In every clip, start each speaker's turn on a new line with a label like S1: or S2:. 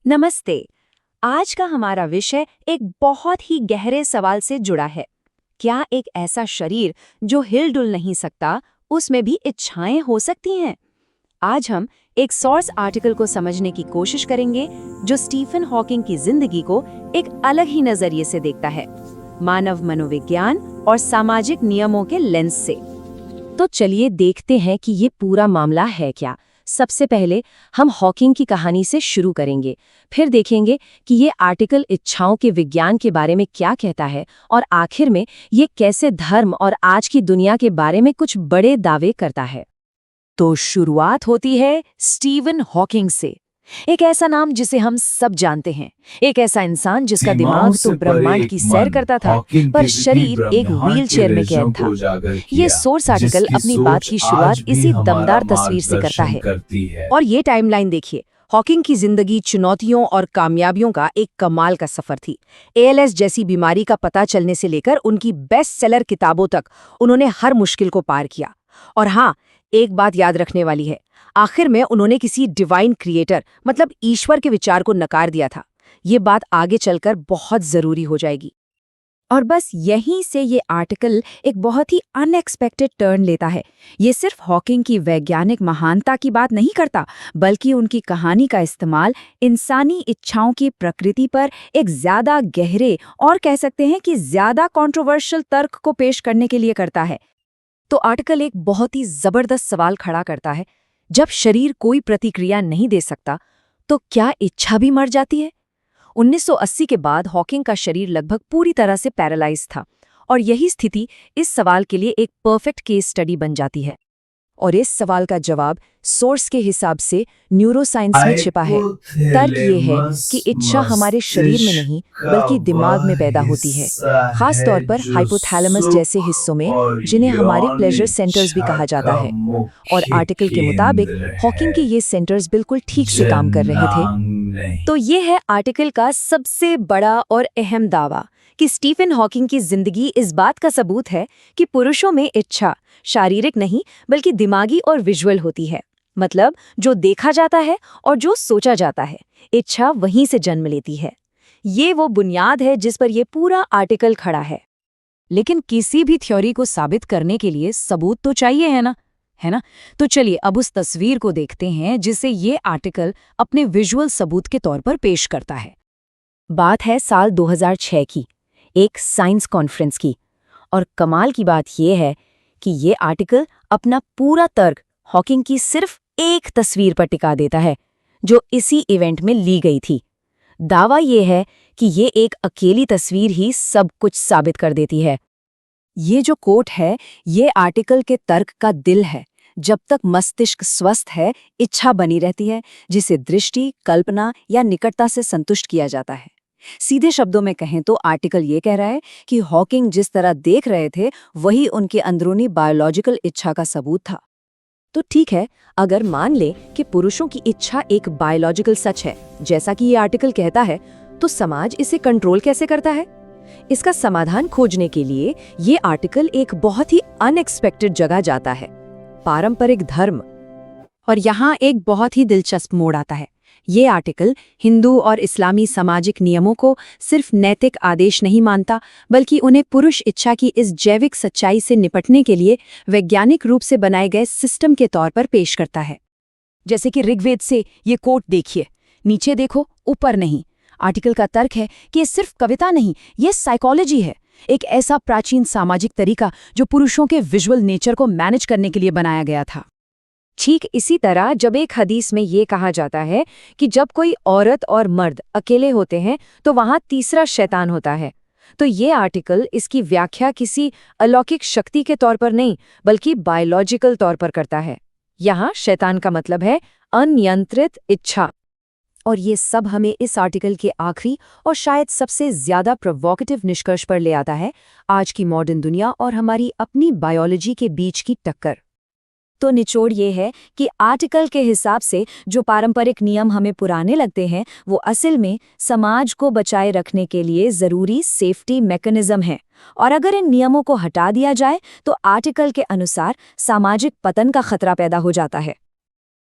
S1: नमस्ते। आज का हमारा विषय एक बहुत ही गहरे सवाल से जुड़ा है। क्या एक ऐसा शरीर जो हिल-डुल नहीं सकता, उसमें भी इच्छाएं हो सकती हैं? आज हम एक सोर्स आर्टिकल को समझने की कोशिश करेंगे जो स्टीफन हॉकिंग की जिंदगी को एक अलग ही नजरिए से देखता है, मानव मनोविज्ञान और सामाजिक नियमों के लेंस से। तो चलिए देखते हैं कि ये पूरा मामला है क्या। सबसे पहले हम हॉकिंग की कहानी से शुरू करेंगे, फिर देखेंगे कि ये आर्टिकल इच्छाओं के विज्ञान के बारे में क्या कहता है और आखिर में ये कैसे धर्म और आज की दुनिया के बारे में कुछ बड़े दावे करता है। तो शुरुआत होती है स्टीवन हॉकिंग से, एक ऐसा नाम जिसे हम सब जानते हैं, एक ऐसा इंसान जिसका दिमाग तो ब्रह्मांड की सैर करता था पर शरीर एक व्हीलचेयर में कैद था। ये सोर्स आर्टिकल अपनी बात की शुरुआत इसी दमदार तस्वीर से करता है। और ये टाइमलाइन देखिए, हॉकिंग की जिंदगी चुनौतियों और कामयाबियों का एक कमाल का सफर थी। एएलएस जैसी बीमारी का पता चलने से लेकर उनकी बेस्ट सेलर किताबों तक उन्होंने हर मुश्किल को पार किया। और हाँ, एक बात याद रखने वाली है, आखिर में उन्होंने किसी डिवाइन क्रिएटर मतलब ईश्वर के विचार को नकार दिया था। ये बात आगे चलकर बहुत जरूरी हो जाएगी। और बस यहीं से ये आर्टिकल एक बहुत ही अनएक्सपेक्टेड टर्न लेता है। ये सिर्फ हॉकिंग की वैज्ञानिक महानता की बात नहीं करता, बल्कि उनकी कहानी का इस्तेमाल इंसानी इच्छाओं की प्रकृति पर एक ज्यादा गहरे और कह सकते हैं कि ज्यादा कंट्रोवर्शियल तर्क को पेश करने के लिए करता है। तो आर्टिकल एक बहुत ही जबरदस्त सवाल खड़ा करता है, जब शरीर कोई प्रतिक्रिया नहीं दे सकता तो क्या इच्छा भी मर जाती है? 1980 के बाद हॉकिंग का शरीर लगभग पूरी तरह से पैरालाइज था और यही स्थिति इस सवाल के लिए एक परफेक्ट केस स्टडी बन जाती है। और इस सवाल का जवाब सोर्स के हिसाब से न्यूरोसाइंस में छिपा है। तर्क ये है कि इच्छा हमारे शरीर में नहीं बल्कि दिमाग में पैदा होती है, खास तौर पर हाइपोथैलेमस जैसे हिस्सों में, जिन्हें हमारे प्लेजर सेंटर्स भी कहा जाता है। और आर्टिकल के मुताबिक हॉकिंग के ये सेंटर्स बिल्कुल ठीक से काम कर रहे थे। तो ये है आर्टिकल का सबसे बड़ा और अहम दावा कि स्टीफन हॉकिंग की जिंदगी इस बात का सबूत है कि पुरुषों में इच्छा शारीरिक नहीं बल्कि दिमागी और विजुअल होती है। मतलब जो देखा जाता है और जो सोचा जाता है, इच्छा वहीं से जन्म लेती है। ये वो बुनियाद है जिस पर यह पूरा आर्टिकल खड़ा है। लेकिन किसी भी थ्योरी को साबित करने के लिए सबूत तो चाहिए, है ना? तो चलिए अब उस तस्वीर को देखते हैं जिसे ये आर्टिकल अपने विजुअल सबूत के तौर पर पेश करता है। बात है साल 2006 की, एक साइंस कॉन्फ्रेंस की। और कमाल की बात यह है कि ये आर्टिकल अपना पूरा तर्क हॉकिंग की सिर्फ एक तस्वीर पर टिका देता है, जो इसी इवेंट में ली गई थी। दावा ये है कि ये एक अकेली तस्वीर ही सब कुछ साबित कर देती है। ये जो कोट है, ये आर्टिकल के तर्क का दिल है। जब तक मस्तिष्क स्वस्थ है, इच्छा बनी रहती है, जिसे दृष्टि, कल्पना या निकटता से संतुष्ट किया जाता है। सीधे शब्दों में कहें तो आर्टिकल ये कह रहा है कि हॉकिंग जिस तरह देख रहे थे वही उनकी अंदरूनी बायोलॉजिकल इच्छा का सबूत था। तो ठीक है, अगर मान ले कि पुरुषों की इच्छा एक बायोलॉजिकल सच है, जैसा कि ये आर्टिकल कहता है, तो समाज इसे कंट्रोल कैसे करता है? इसका समाधान खोजने के लिए ये आर्टिकल एक बहुत ही अनएक्सपेक्टेड जगह जाता है, पारंपरिक धर्म। और यहाँ एक बहुत ही दिलचस्प मोड़ आता है। ये आर्टिकल हिंदू और इस्लामी सामाजिक नियमों को सिर्फ नैतिक आदेश नहीं मानता, बल्कि उन्हें पुरुष इच्छा की इस जैविक सच्चाई से निपटने के लिए वैज्ञानिक रूप से बनाए गए सिस्टम के तौर पर पेश करता है। जैसे कि ऋग्वेद से ये कोट देखिए, नीचे देखो ऊपर नहीं। आर्टिकल का तर्क है कि ये सिर्फ कविता नहीं, ये साइकोलॉजी है, एक ऐसा प्राचीन सामाजिक तरीका जो पुरुषों के विजुअल नेचर को मैनेज करने के लिए बनाया गया था। ठीक इसी तरह जब एक हदीस में ये कहा जाता है कि जब कोई औरत और मर्द अकेले होते हैं तो वहां तीसरा शैतान होता है, तो ये आर्टिकल इसकी व्याख्या किसी अलौकिक शक्ति के तौर पर नहीं बल्कि बायोलॉजिकल तौर पर करता है। यहाँ शैतान का मतलब है अनियंत्रित इच्छा। और ये सब हमें इस आर्टिकल के आखिरी और शायद सबसे ज्यादा प्रोवोकेटिव निष्कर्ष पर ले आता है, आज की मॉडर्न दुनिया और हमारी अपनी बायोलॉजी के बीच की टक्कर। तो निचोड़ ये है कि आर्टिकल के हिसाब से जो पारंपरिक नियम हमें पुराने लगते हैं, वो असल में समाज को बचाए रखने के लिए ज़रूरी सेफ्टी मैकेनिज्म है। और अगर इन नियमों को हटा दिया जाए तो आर्टिकल के अनुसार सामाजिक पतन का खतरा पैदा हो जाता है।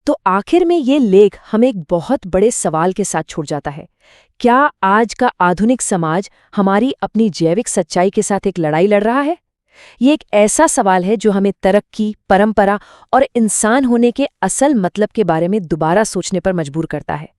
S2: तो आखिर में ये लेख हमें एक बहुत बड़े सवाल के साथ छोड़ जाता है। क्या आज का आधुनिक समाज हमारी अपनी जैविक सच्चाई के साथ एक लड़ाई लड़ रहा है? ये एक ऐसा सवाल है जो हमें तरक्की, परंपरा और इंसान होने के असल मतलब के बारे में दोबारा सोचने पर मजबूर करता है।